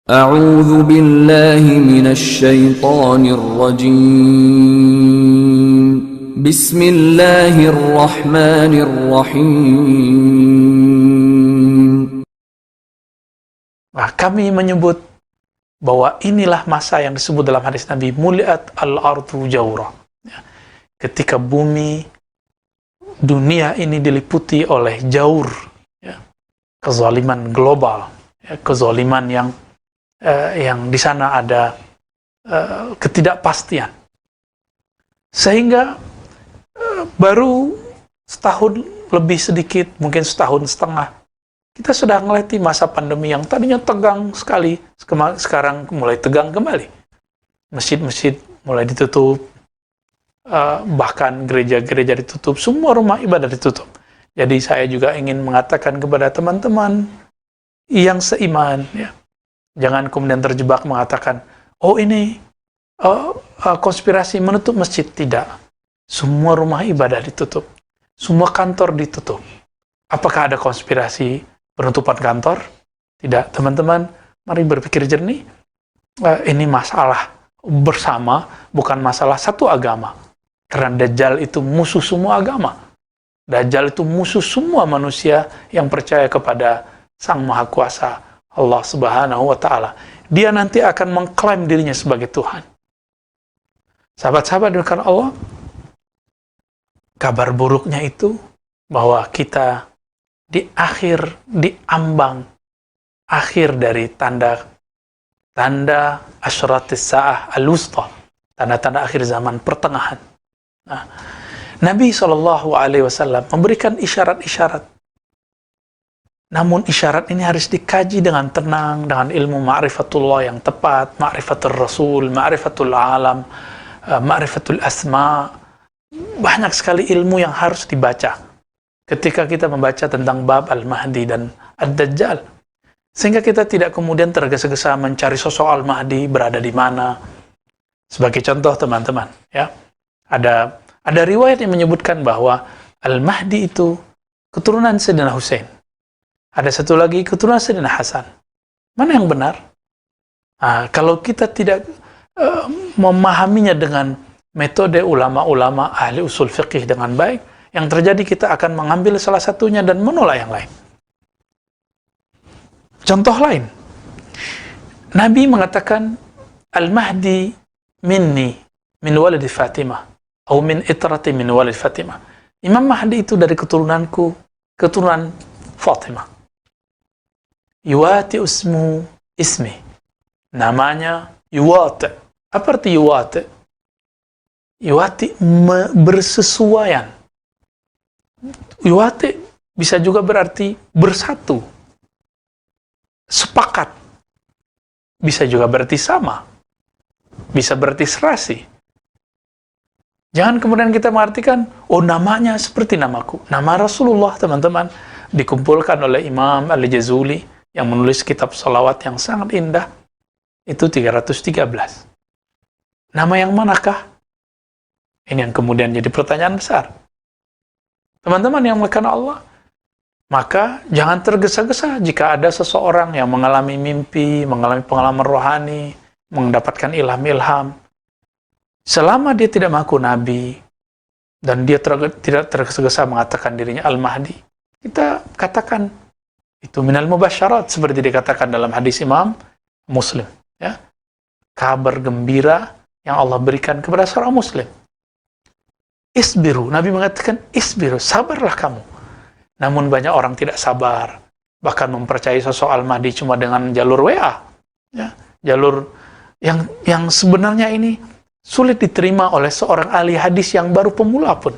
أعوذ بالله من الشيطان الرجيم بسم الله الرحمن الرحيم. Nah, kami menyebut bahwa inilah masa yang disebut dalam hadis Nabi, muliat al-ardu jawra. Ketika bumi, dunia ini diliputi oleh jaur, kezaliman global, kezaliman yang di sana ada ketidakpastian. Sehingga baru setahun lebih sedikit, mungkin setahun setengah, kita sudah ngeleti masa pandemi yang tadinya tegang sekali, sekarang mulai tegang kembali. Masjid-masjid mulai ditutup, bahkan gereja-gereja ditutup, semua rumah ibadah ditutup. Jadi saya juga ingin mengatakan kepada teman-teman yang seiman, jangan kemudian terjebak mengatakan, oh ini konspirasi menutup masjid. Tidak. Semua rumah ibadah ditutup. Semua kantor ditutup. Apakah ada konspirasi penutupan kantor? Tidak. Teman-teman, mari berpikir jernih. Ini masalah bersama, bukan masalah satu agama. Karena Dajjal itu musuh semua agama. Dajjal itu musuh semua manusia yang percaya kepada Sang Maha Kuasa, Allah Subhanahu wa Ta'ala. Dia nanti akan mengklaim dirinya sebagai Tuhan. Sahabat-sahabat dengan Allah, kabar buruknya itu bahwa kita di ambang akhir dari tanda asyratis sa'ah al-wusta, tanda-tanda akhir zaman pertengahan. Nah, Nabi SAW memberikan isyarat-isyarat. Namun isyarat ini harus dikaji dengan tenang, dengan ilmu ma'rifatullah yang tepat, ma'rifatul Rasul, ma'rifatul alam, ma'rifatul asma. Banyak sekali ilmu yang harus dibaca ketika kita membaca tentang bab Al-Mahdi dan Ad-Dajjal. Sehingga kita tidak kemudian tergesa-gesa mencari sosok Al-Mahdi berada di mana. Sebagai contoh teman-teman, ada riwayat yang menyebutkan bahwa Al-Mahdi itu keturunan Sayyidina Husain. Ada satu lagi keturunan Sayyidina Hasan. Mana yang benar? Kalau kita tidak memahaminya dengan metode ulama-ulama ahli usul fiqih dengan baik, yang terjadi kita akan mengambil salah satunya dan menolak yang lain. Contoh lain, Nabi mengatakan, Al-Mahdi minni, min walidi Fatimah, atau min itrati min walid Fatimah. Imam Mahdi itu dari keturunanku, keturunan Fatimah. Yuwati ismi. Namanya Yuwati. Apa arti Yuwati? Yuwati bersesuaian. Yuwati bisa juga berarti bersatu, sepakat. Bisa juga berarti sama. Bisa berarti serasi. Jangan kemudian kita mengartikan, oh namanya seperti namaku. Nama Rasulullah, teman-teman, dikumpulkan oleh Imam Al-Jazuli yang menulis kitab salawat yang sangat indah, itu 313. Nama yang manakah? Ini yang kemudian jadi pertanyaan besar. Teman-teman yang melakukan Allah, maka jangan tergesa-gesa jika ada seseorang yang mengalami mimpi, mengalami pengalaman rohani, mendapatkan ilham-ilham. Selama dia tidak mengaku Nabi, dan dia tidak tergesa-gesa mengatakan dirinya Al-Mahdi, kita katakan, itu minal mubasyarat, seperti dikatakan dalam hadis Imam Muslim. Kabar gembira yang Allah berikan kepada seorang Muslim. Isbiru, Nabi mengatakan, isbiru, sabarlah kamu. Namun banyak orang tidak sabar, bahkan mempercayai sosok Al-Mahdi cuma dengan jalur WA. Jalur yang sebenarnya ini sulit diterima oleh seorang ahli hadis yang baru pemula pun.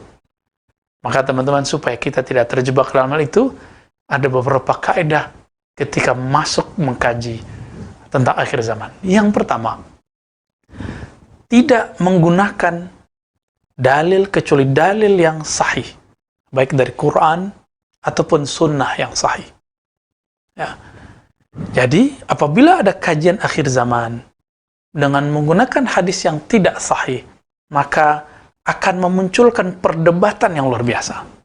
Maka teman-teman, supaya kita tidak terjebak dalam hal itu, ada beberapa kaidah ketika masuk mengkaji tentang akhir zaman. Yang pertama, tidak menggunakan dalil kecuali dalil yang sahih, baik dari Quran ataupun sunnah yang sahih. Jadi, apabila ada kajian akhir zaman dengan menggunakan hadis yang tidak sahih, maka akan memunculkan perdebatan yang luar biasa.